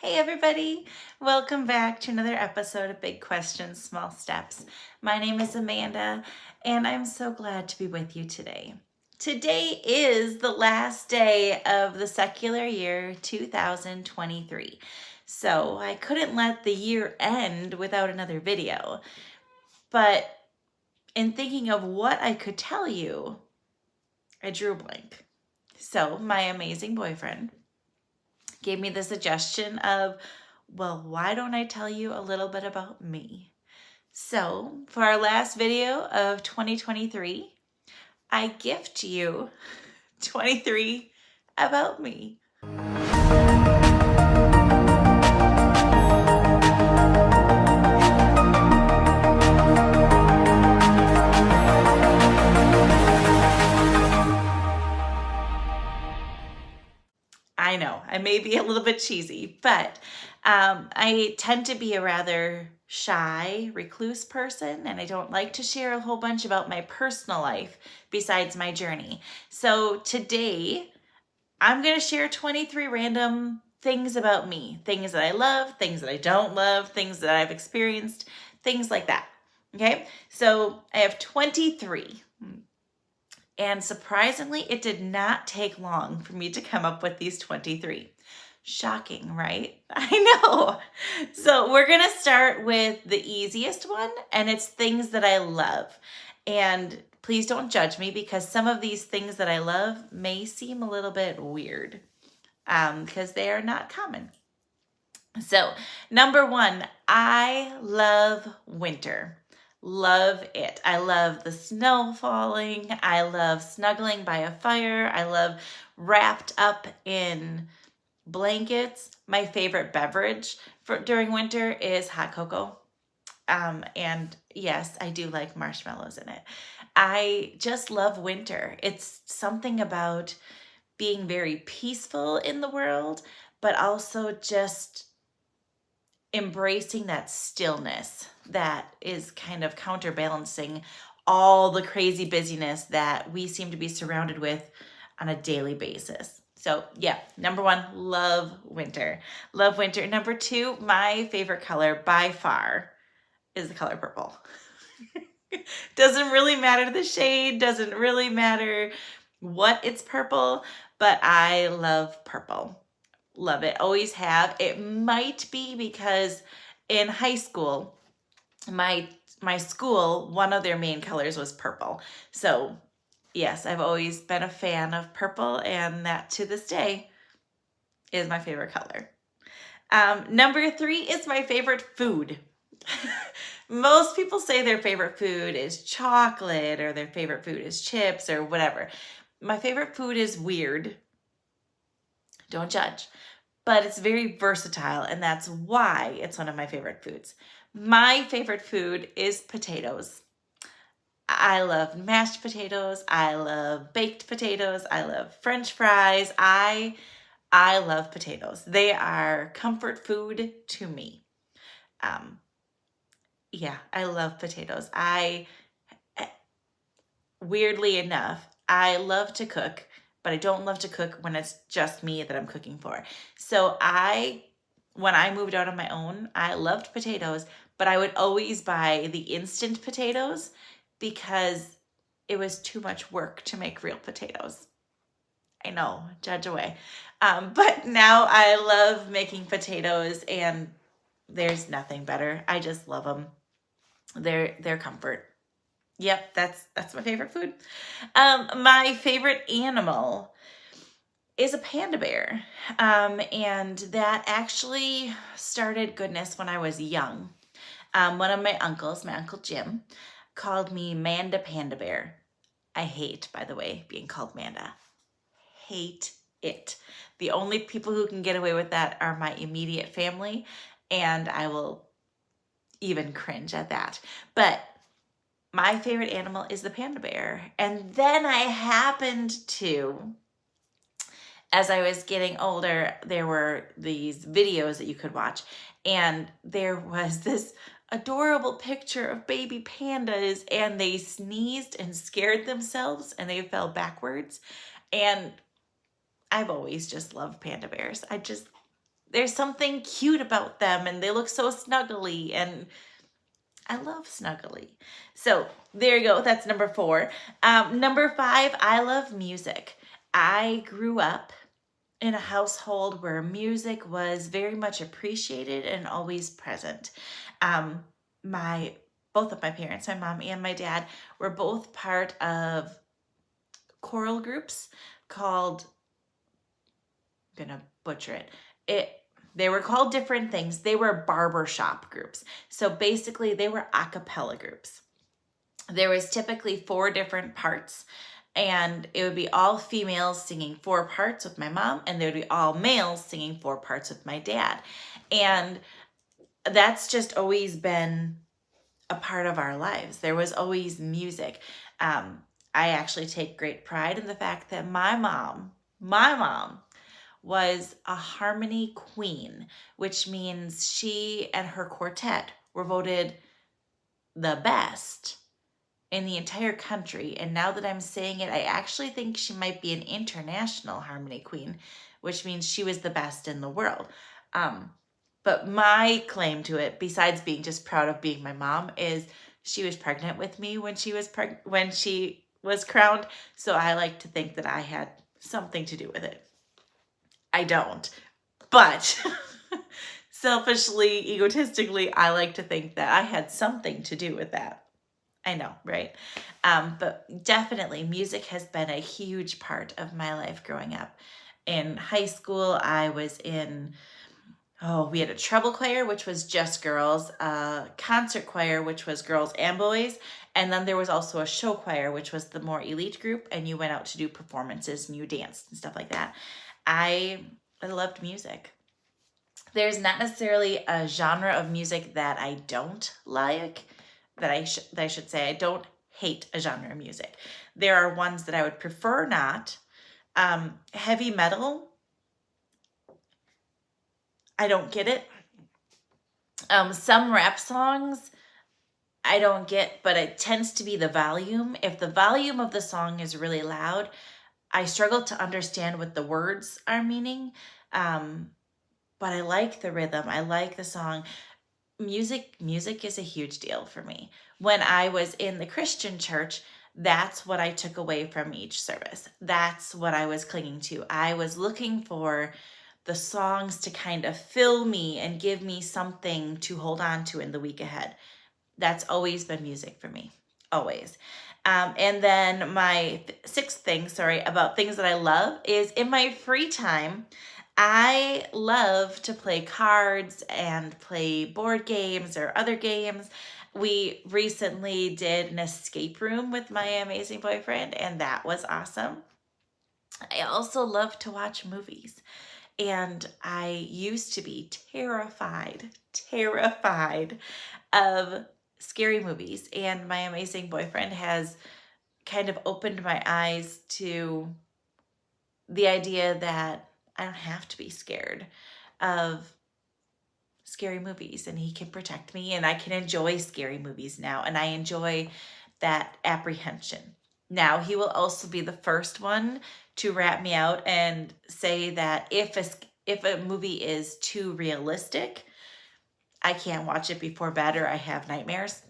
Hey everybody, welcome back to another episode of Big Questions, Small Steps. My name is Amanda and I'm so glad to be with you today. Today is the last day of the secular year 2023. So I couldn't let the year end without another video. But in thinking of what I could tell you, I drew a blank. So my amazing boyfriend gave me the suggestion of, well, why don't I tell you a little bit about me? So for our last video of 2023, I gift you 23 about me. I know, I may be a little bit cheesy, but I tend to be a rather shy, recluse person, and I don't like to share a whole bunch about my personal life besides my journey. So today, I'm going to share 23 random things about me, things that I love, things that I don't love, things that I've experienced, things like that. Okay, so I have 23. And surprisingly, it did not take long for me to come up with these 23. Shocking, right? I know. So we're going to start with the easiest one, and it's things that I love. And please don't judge me because some of these things that I love may seem a little bit weird because they are not common. So, number one, I love winter. Love it. I love the snow falling. I love snuggling by a fire. I love wrapped up in blankets. My favorite beverage during winter is hot cocoa. And yes, I do like marshmallows in it. I just love winter. It's something about being very peaceful in the world, but also just embracing that stillness that is kind of counterbalancing all the crazy busyness that we seem to be surrounded with on a daily basis. So yeah, number one, love winter. Love winter. Number two, my favorite color by far is the color purple. Doesn't really matter the shade, doesn't really matter what it's purple, but I love purple. Love it. Always have. It might be because in high school, my school, one of their main colors was purple. So yes, I've always been a fan of purple, and that to this day is my favorite color. Number three is my favorite food. Most people say their favorite food is chocolate or their favorite food is chips or whatever. My favorite food is weird. Don't judge. But it's very versatile, and that's why it's one of my favorite foods. My favorite food is potatoes. I love mashed potatoes. I love baked potatoes. I love French fries. I love potatoes. They are comfort food to me. Yeah, I love potatoes. Weirdly enough, I love to cook, but I don't love to cook when it's just me that I'm cooking for. So when I moved out on my own, I loved potatoes, but I would always buy the instant potatoes because it was too much work to make real potatoes. I know, judge away. But now I love making potatoes, and there's nothing better. I just love them. They're comfort. Yep, that's my favorite food. My favorite animal is a panda bear. And that actually started, goodness, when I was young. One of my uncles, my Uncle Jim, called me Manda Panda Bear. I hate, by the way, being called Manda. Hate it. The only people who can get away with that are my immediate family, and I will even cringe at that. But my favorite animal is the panda bear. And then I happened to, as I was getting older, there were these videos that you could watch, and there was this adorable picture of baby pandas, and they sneezed and scared themselves and they fell backwards. And I've always just loved panda bears. there's something cute about them, and they look so snuggly, and I love snuggly. So there you go. That's number 4. Number 5, I love music. I grew up in a household where music was very much appreciated and always present. Um, my Both of my parents, my mom and my dad, were both part of choral groups called, I'm gonna butcher it. They were called different things. They were barbershop groups. So basically they were a cappella groups. There was typically 4 different parts, and it would be all females singing 4 parts with my mom, and there would be all males singing 4 parts with my dad. And that's just always been a part of our lives. There was always music. I actually take great pride in the fact that my mom was a harmony queen, which means she and her quartet were voted the best in the entire country. And now that I'm saying it, I actually think she might be an international harmony queen, which means she was the best in the world. But my claim to it, besides being just proud of being my mom, is she was pregnant with me when she was crowned. So I like to think that I had something to do with it. I don't, but selfishly, egotistically, I like to think that I had something to do with that. I know, right? But definitely music has been a huge part of my life growing up. In high school, I was in, we had a treble choir, which was just girls, a concert choir, which was girls and boys, and then there was also a show choir, which was the more elite group, and you went out to do performances and you danced and stuff like that. I loved music. There's not necessarily a genre of music that I don't like, that I should say. I don't hate a genre of music. There are ones that I would prefer not. Heavy metal, I don't get it. Some rap songs, I don't get, but it tends to be the volume. If the volume of the song is really loud, I struggle to understand what the words are meaning. But I like the rhythm. I like the song. Music is a huge deal for me. When I was in the Christian church, that's what I took away from each service. That's what I was clinging to. I was looking for the songs to kind of fill me and give me something to hold on to in the week ahead. That's always been music for me, always. And then my 6th thing, about things that I love is in my free time, I love to play cards and play board games or other games. We recently did an escape room with my amazing boyfriend, and that was awesome. I also love to watch movies. And I used to be terrified of scary movies. And my amazing boyfriend has kind of opened my eyes to the idea that I don't have to be scared of scary movies, and he can protect me, and I can enjoy scary movies now, and I enjoy that apprehension. Now, he will also be the first one to rat me out and say that if a movie is too realistic, I can't watch it before bed or I have nightmares.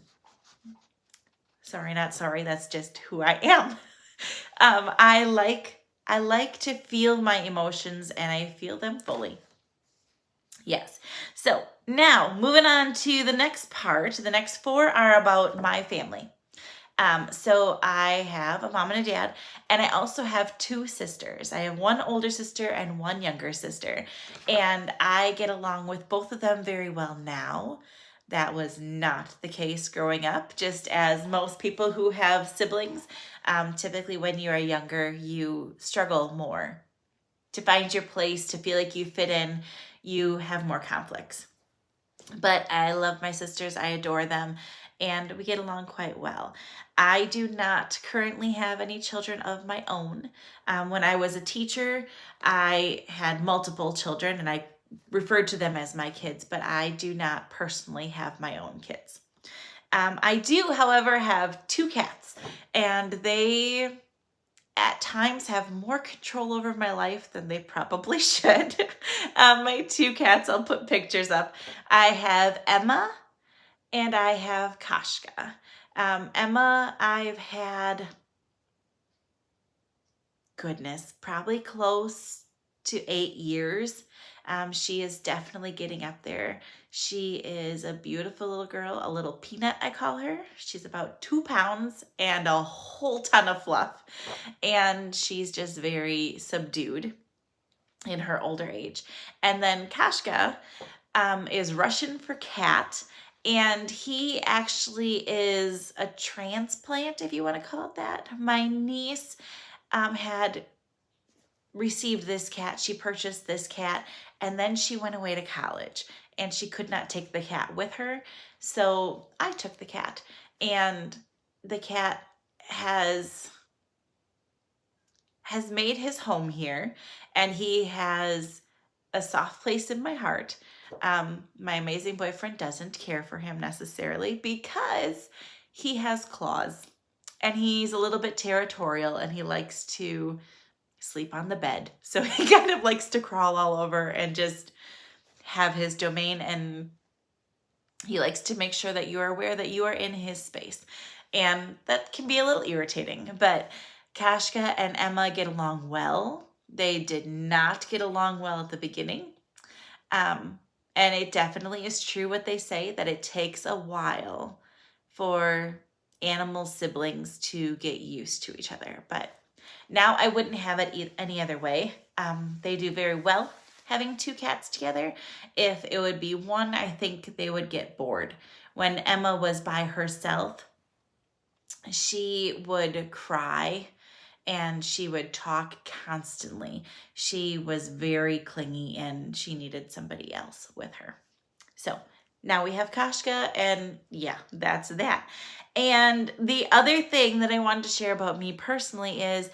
Sorry, not sorry. That's just who I am. I like to feel my emotions, and I feel them fully. Yes. So now moving on to the next part. The next 4 are about my family. So I have a mom and a dad, and I also have 2 sisters. I have one older sister and one younger sister, and I get along with both of them very well now. That was not the case growing up, just as most people who have siblings, typically when you are younger, you struggle more to find your place, to feel like you fit in. You have more conflicts. But I love my sisters. I adore them, and we get along quite well. I do not currently have any children of my own. When I was a teacher, I had multiple children, and I referred to them as my kids, but I do not personally have my own kids. I do, however, have 2 cats, and they at times have more control over my life than they probably should. My two cats, I'll put pictures up. I have Emma and I have Kashka. Emma, I've had, goodness, probably close to 8 years. She is definitely getting up there. She is a beautiful little girl, a little peanut, I call her. She's about 2 pounds and a whole ton of fluff. And she's just very subdued in her older age. And then Kashka is Russian for cat. And he actually is a transplant, if you want to call it that. My niece had received this cat. She purchased this cat, and then she went away to college, and she could not take the cat with her. So I took the cat, and the cat has made his home here, and he has a soft place in my heart. My amazing boyfriend doesn't care for him necessarily because he has claws, and he's a little bit territorial, and he likes to sleep on the bed. So he kind of likes to crawl all over and just have his domain, and he likes to make sure that you are aware that you are in his space. And that can be a little irritating, but Kashka and Emma get along well. They did not get along well at the beginning. And it definitely is true what they say, that it takes a while for animal siblings to get used to each other. But now I wouldn't have it any other way. They do very well having two cats together. If it would be one, I think they would get bored. When Emma was by herself, she would cry and she would talk constantly. She was very clingy and she needed somebody else with her. So now we have Kashka, and yeah, that's that. And the other thing that I wanted to share about me personally is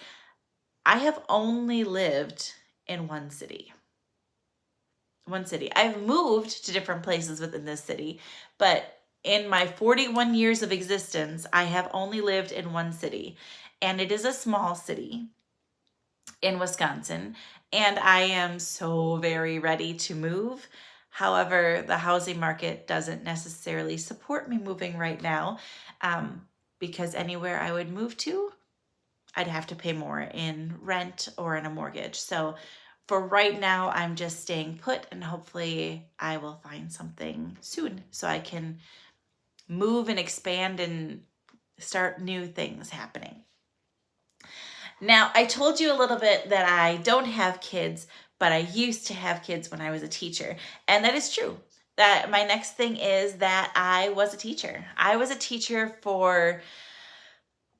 I have only lived in one city. One city. I've moved to different places within this city, but in my 41 years of existence, I have only lived in one city, and it is a small city in Wisconsin, and I am so very ready to move. However, the housing market doesn't necessarily support me moving right now, because anywhere I would move to, I'd have to pay more in rent or in a mortgage. So for right now, I'm just staying put, and hopefully I will find something soon so I can move and expand and start new things happening. Now, I told you a little bit that I don't have kids, but I used to have kids when I was a teacher. And that is true. That my next thing is that I was a teacher. I was a teacher for,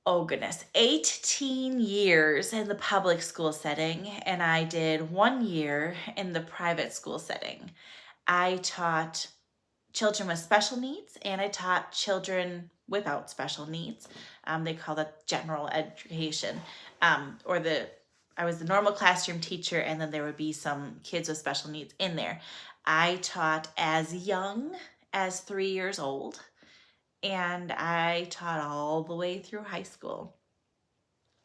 oh goodness, 18 years in the public school setting, and I did 1 year in the private school setting. I taught children with special needs, and I taught children without special needs. They call that general education, I was the normal classroom teacher, and then there would be some kids with special needs in there. I taught as young as 3 years old, and I taught all the way through high school.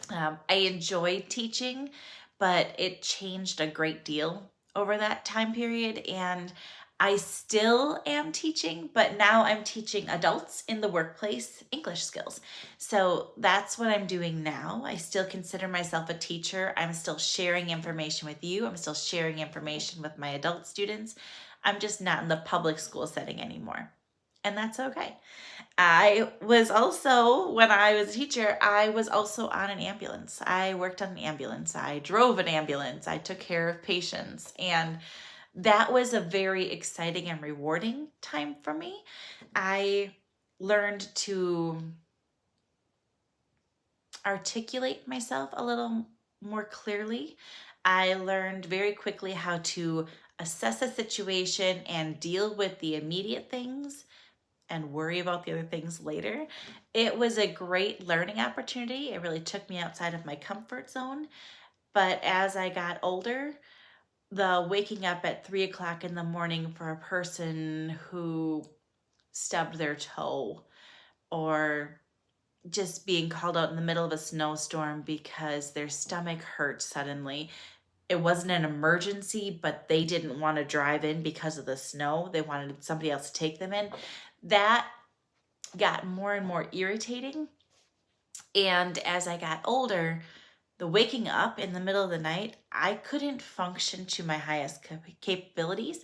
I enjoyed teaching, but it changed a great deal over that time period, and I still am teaching, but now I'm teaching adults in the workplace English skills. So that's what I'm doing now. I still consider myself a teacher. I'm still sharing information with you. I'm still sharing information with my adult students. I'm just not in the public school setting anymore. And that's okay. I was also, when I was a teacher, I was also on an ambulance. I worked on an ambulance. I drove an ambulance. I took care of patients. And that was a very exciting and rewarding time for me. I learned to articulate myself a little more clearly. I learned very quickly how to assess a situation and deal with the immediate things and worry about the other things later. It was a great learning opportunity. It really took me outside of my comfort zone. But as I got older, the waking up at 3 o'clock in the morning for a person who stubbed their toe or just being called out in the middle of a snowstorm because their stomach hurt suddenly. It wasn't an emergency, but they didn't want to drive in because of the snow. They wanted somebody else to take them in. That got more and more irritating. And as I got older, the waking up in the middle of the night, I couldn't function to my highest capabilities.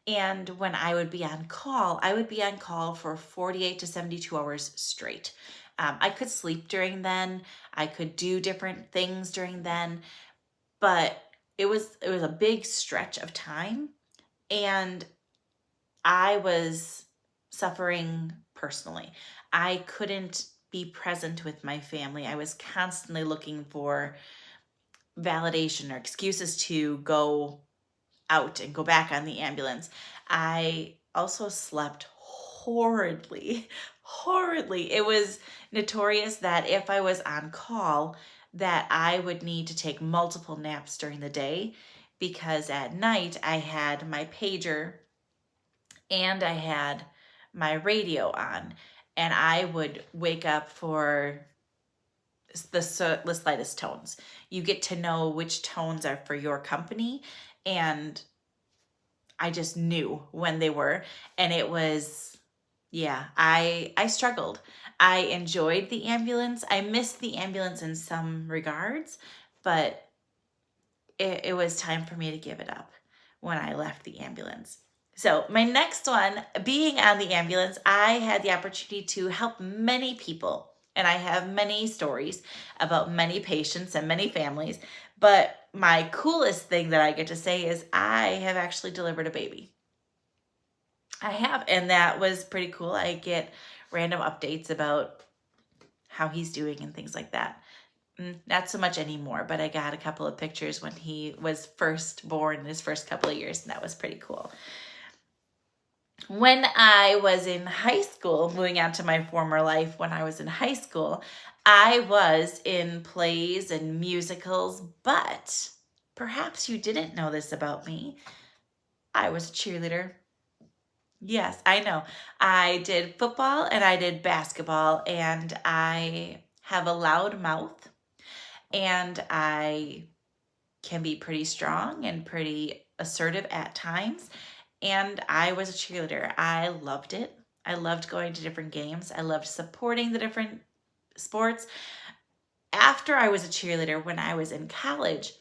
And when I would be on call, I would be on call for 48 to 72 hours straight. I could sleep during then. I could do different things during then, but it was a big stretch of time, and I was suffering personally. I couldn't be present with my family. I was constantly looking for validation or excuses to go out and go back on the ambulance. I also slept horridly, horridly. It was notorious that if I was on call, that I would need to take multiple naps during the day, because at night I had my pager and I had my radio on, and I would wake up for the slightest tones. You get to know which tones are for your company, and I just knew when they were, and it was, yeah, I struggled. I enjoyed the ambulance. I missed the ambulance in some regards, but it was time for me to give it up when I left the ambulance. So my next one, being on the ambulance, I had the opportunity to help many people, and I have many stories about many patients and many families. But my coolest thing that I get to say is I have actually delivered a baby. I have, and that was pretty cool. I get random updates about how he's doing and things like that. Not so much anymore, but I got a couple of pictures when he was first born in his first couple of years, and that was pretty cool. When I was in high school, moving on to my former life, when I was in high school, I was in plays and musicals, but perhaps you didn't know this about me. I was a cheerleader. Yes, I know. I did football and I did basketball, and I have a loud mouth, and I can be pretty strong and pretty assertive at times. And I was a cheerleader. I loved it. I loved going to different games. I loved supporting the different sports. After I was a cheerleader, when I was in college,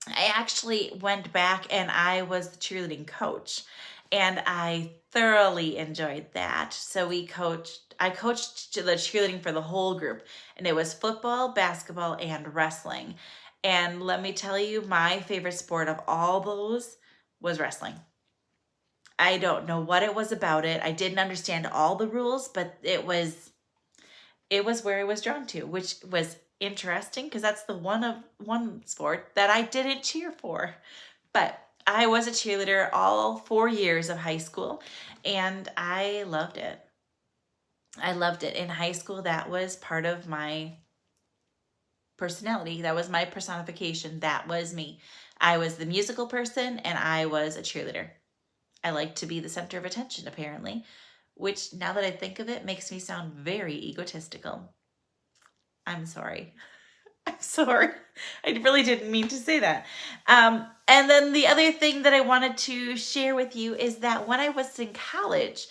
I actually went back and I was the cheerleading coach. And I thoroughly enjoyed that. So I coached the cheerleading for the whole group, and it was football, basketball, and wrestling. And let me tell you, my favorite sport of all those was wrestling. I don't know what it was about it. I didn't understand all the rules, but it was where I was drawn to, which was interesting because that's the one sport that I didn't cheer for. But I was a cheerleader all 4 years of high school, and I loved it. I loved it. In high school, that was part of my personality. That was my personification. That was me. I was the musical person, and I was a cheerleader. I like to be the center of attention, apparently, which, now that I think of it, makes me sound very egotistical. I'm sorry. I'm sorry. I really didn't mean to say that. And then the other thing that I wanted to share with you is that when I was in college,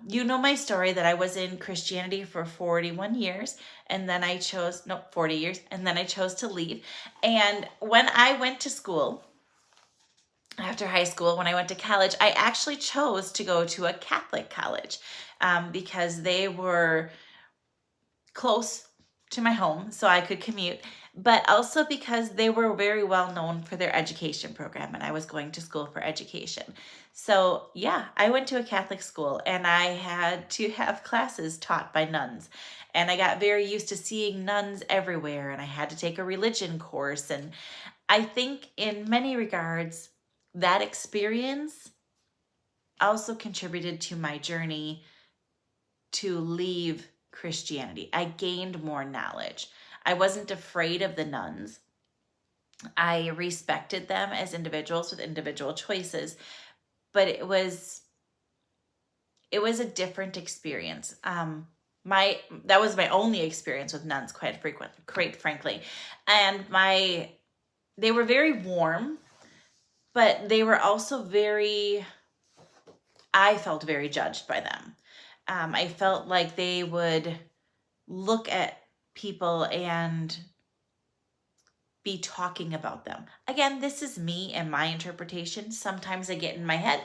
you know my story that I was in Christianity for 41 years, and then 40 years, and then I chose to leave. And when I went to school, after high school, when I went to college, I actually chose to go to a Catholic college because they were close to my home, so I could commute, but also because they were very well known for their education program, and I was going to school for education. So yeah, I went to a Catholic school, and I had to have classes taught by nuns, and I got very used to seeing nuns everywhere, and I had to take a religion course. And I think in many regards, that experience also contributed to my journey to leave Christianity. I gained more knowledge. I wasn't afraid of the nuns. I respected them as individuals with individual choices, but it was a different experience. that was my only experience with nuns, quite frankly. And they were very warm, but they were also I felt very judged by them. I felt like they would look at people and be talking about them. Again, this is me and my interpretation. Sometimes I get in my head,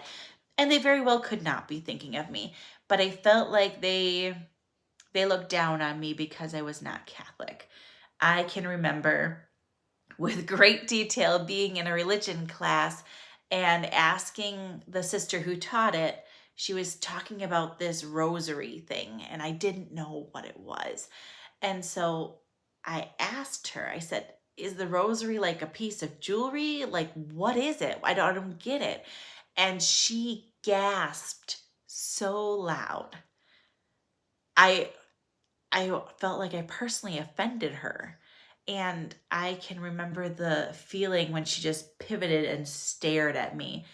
and they very well could not be thinking of me. But I felt like they looked down on me because I was not Catholic. I can remember with great detail being in a religion class and asking the sister who taught it. She was talking about this rosary thing, and I didn't know what it was. And so I asked her, I said, is the rosary like a piece of jewelry? Like, what is it? I don't get it. And she gasped so loud. I felt like I personally offended her. And I can remember the feeling when she just pivoted and stared at me,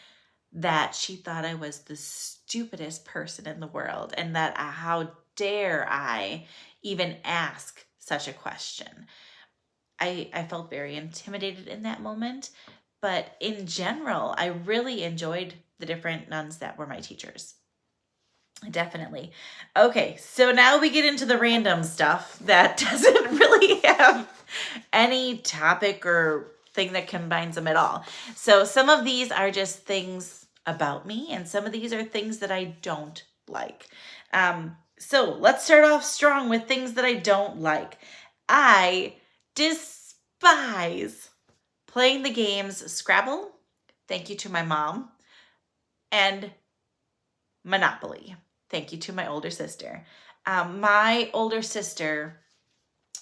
that she thought I was the stupidest person in the world, and that how dare I even ask such a question. I felt very intimidated in that moment, but in general, I really enjoyed the different nuns that were my teachers. Definitely. Okay, so now we get into the random stuff that doesn't really have any topic or thing that combines them at all. So some of these are just things about me, and some of these are things that I don't like. So let's start off strong with things that I don't like. I despise playing the games Scrabble, thank you to my mom, and Monopoly. Thank you to my older sister. My older sister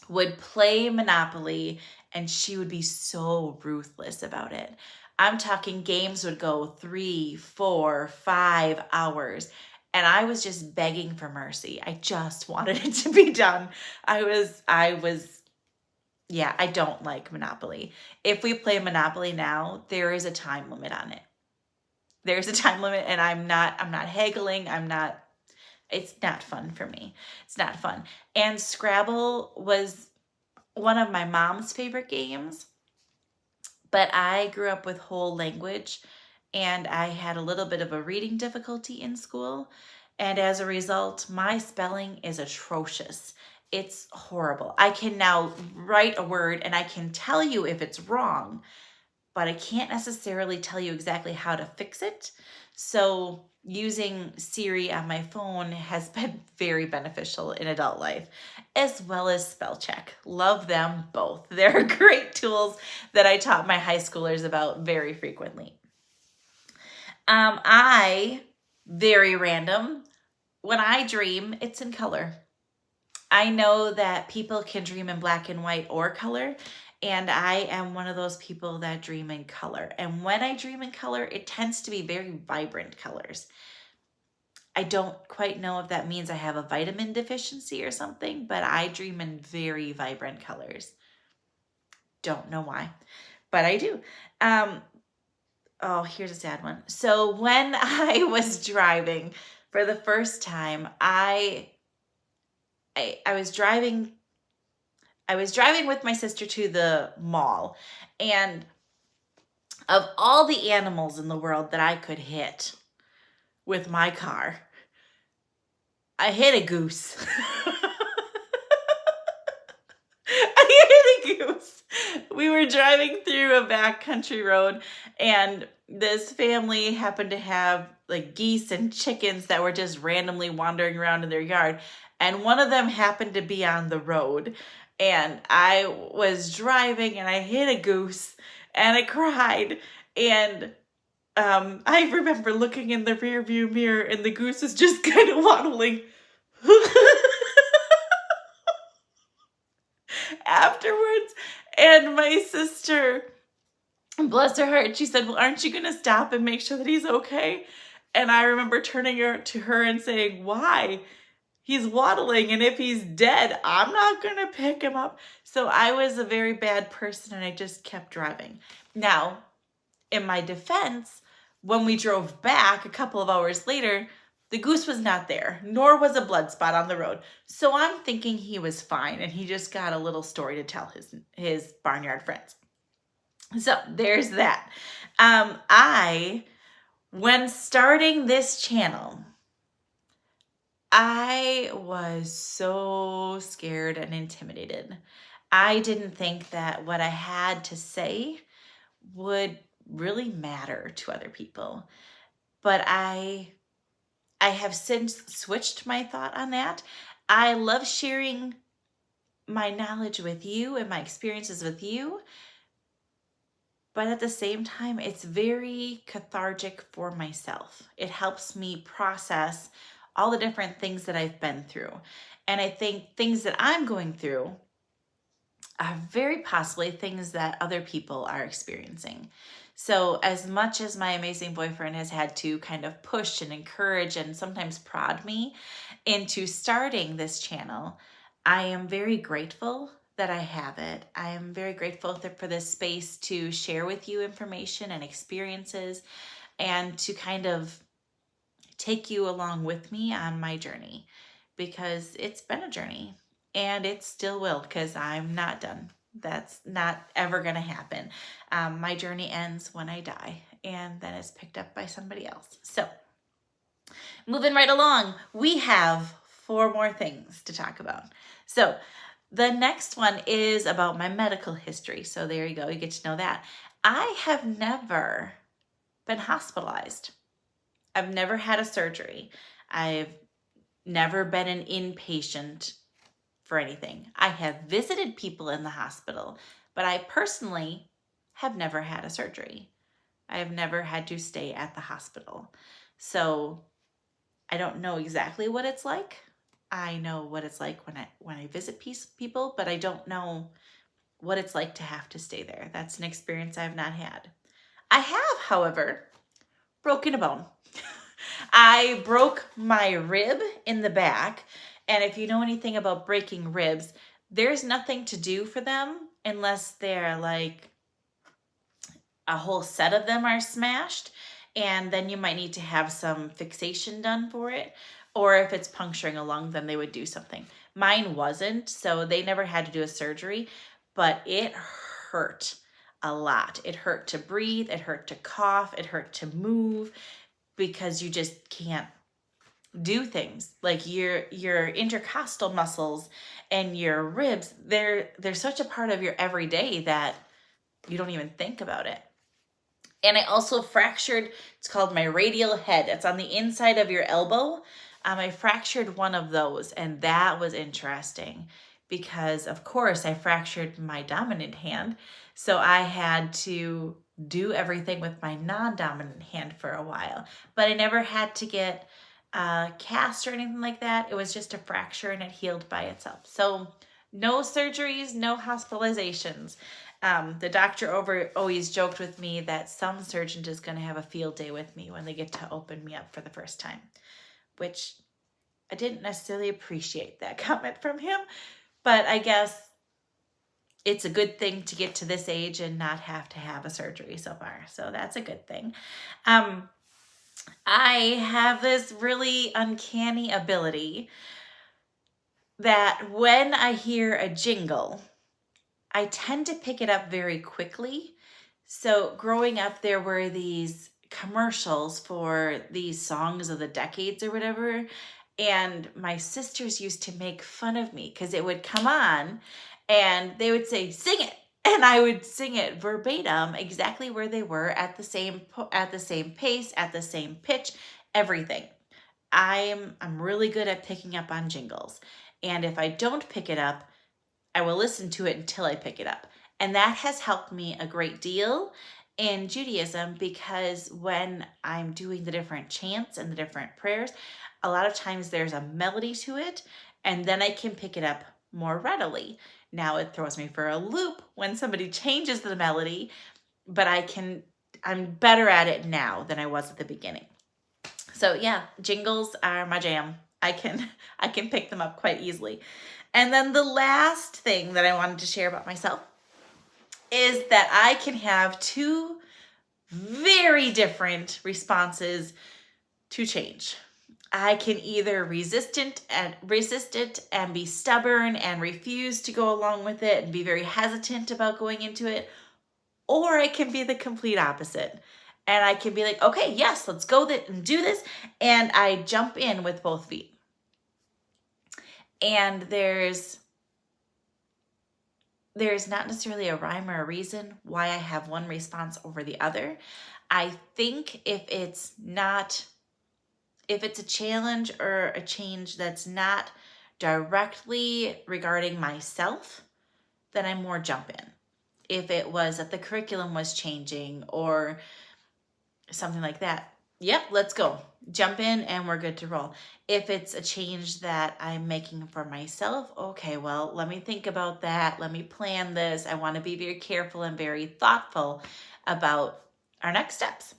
would play Monopoly, and she would be so ruthless about it. I'm talking games would go 3, 4, 5 hours, and I was just begging for mercy. I just wanted it to be done. Yeah, I don't like Monopoly. If we play Monopoly now, there is a time limit on it. There's a time limit, and I'm not haggling. It's not fun for me. It's not fun. And Scrabble was one of my mom's favorite games, but I grew up with whole language, and I had a little bit of a reading difficulty in school. And as a result, my spelling is atrocious. It's horrible. I can now write a word and I can tell you if it's wrong, but I can't necessarily tell you exactly how to fix it. So using Siri on my phone has been very beneficial in adult life, as well as spell check. Love them both. They're great tools that I taught my high schoolers about very frequently. Very random, when I dream, it's in color. I know that people can dream in black and white or color, and I am one of those people that dream in color. And when I dream in color, it tends to be very vibrant colors. I don't quite know if that means I have a vitamin deficiency or something, but I dream in very vibrant colors. Don't know why, but I do. Here's a sad one. So when I was driving for the first time, I was driving with my sister to the mall, and of all the animals in the world that I could hit with my car, I hit a goose. I hit a goose. We were driving through a backcountry road, and this family happened to have like geese and chickens that were just randomly wandering around in their yard. And one of them happened to be on the road, and I was driving and I hit a goose and I cried. And I remember looking in the rear view mirror, and the goose was just kind of waddling afterwards. And my sister, bless her heart, she said, well, aren't you going to stop and make sure that he's okay? And I remember turning to her and saying, why? He's waddling, and if he's dead, I'm not going to pick him up. So I was a very bad person, and I just kept driving. Now, in my defense, when we drove back a couple of hours later, The goose was not there, nor was a blood spot on the road. So I'm thinking he was fine and he just got a little story to tell his barnyard friends. So there's that. When starting this channel, I was so scared and intimidated. I didn't think that what I had to say would really matter to other people. But I have since switched my thought on that. I love sharing my knowledge with you and my experiences with you. But at the same time, it's very cathartic for myself. It helps me process all the different things that I've been through. And I think things that I'm going through are very possibly things that other people are experiencing. So as much as my amazing boyfriend has had to kind of push and encourage and sometimes prod me into starting this channel, I am very grateful that I have it. I am very grateful for this space to share with you information and experiences and to kind of take you along with me on my journey, because it's been a journey and it still will, because I'm not done. That's not ever going to happen. My journey ends when I die, and then it's picked up by somebody else. So moving right along, we have 4 more things to talk about. So the next one is about my medical history. So there you go. You get to know that. I have never been hospitalized. I've never had a surgery. I've never been an inpatient for anything. I have visited people in the hospital, but I personally have never had a surgery. I have never had to stay at the hospital. So I don't know exactly what it's like. I know what it's like when I visit people, but I don't know what it's like to have to stay there. That's an experience I've not had. I have, however, broken a bone. I broke my rib in the back. And if you know anything about breaking ribs, there's nothing to do for them unless they're like a whole set of them are smashed. And then you might need to have some fixation done for it. Or if it's puncturing a lung, then they would do something. Mine wasn't, so they never had to do a surgery, but it hurt a lot. It hurt to breathe, it hurt to cough, it hurt to move, because you just can't do things. Like your intercostal muscles and your ribs, they're such a part of your everyday that you don't even think about it. And I also fractured, it's called my radial head. It's on the inside of your elbow. I fractured one of those, and that was interesting because, of course, I fractured my dominant hand. So I had to do everything with my non-dominant hand for a while. But I never had to get a cast or anything like that. It was just a fracture and it healed by itself. So no surgeries, no hospitalizations. The doctor always joked with me that some surgeon is going to have a field day with me when they get to open me up for the first time, which I didn't necessarily appreciate that comment from him, but I guess it's a good thing to get to this age and not have to have a surgery so far. So that's a good thing. I have this really uncanny ability that when I hear a jingle, I tend to pick it up very quickly. So growing up, there were these commercials for these songs of the decades or whatever. And my sisters used to make fun of me because it would come on and they would say, "Sing it." And I would sing it verbatim, exactly where they were, at the same pace, at the same pitch, everything. I'm really good at picking up on jingles. And if I don't pick it up, I will listen to it until I pick it up. And that has helped me a great deal in Judaism, because when I'm doing the different chants and the different prayers, a lot of times there's a melody to it, and then I can pick it up more readily. Now it throws me for a loop when somebody changes the melody, but I'm better at it now than I was at the beginning. So yeah, jingles are my jam. I can pick them up quite easily. And then the last thing that I wanted to share about myself is that I can have 2 very different responses to change. I can either resist it and be stubborn and refuse to go along with it and be very hesitant about going into it, or I can be the complete opposite. And I can be like, okay, yes, let's go and do this. And I jump in with both feet. And there's not necessarily a rhyme or a reason why I have one response over the other. I think if it's a challenge or a change that's not directly regarding myself, then I more jump in. If it was that the curriculum was changing or something like that, yep, let's go. Jump in and we're good to roll. If it's a change that I'm making for myself, okay, well, let me think about that. Let me plan this. I want to be very careful and very thoughtful about our next steps.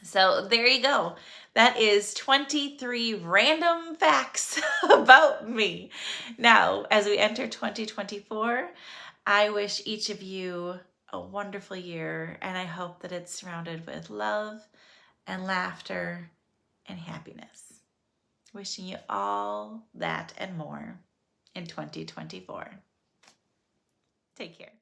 So there you go. That is 23 random facts about me. Now, as we enter 2024, I wish each of you a wonderful year, and I hope that it's surrounded with love and laughter and happiness. Wishing you all that and more in 2024. Take care.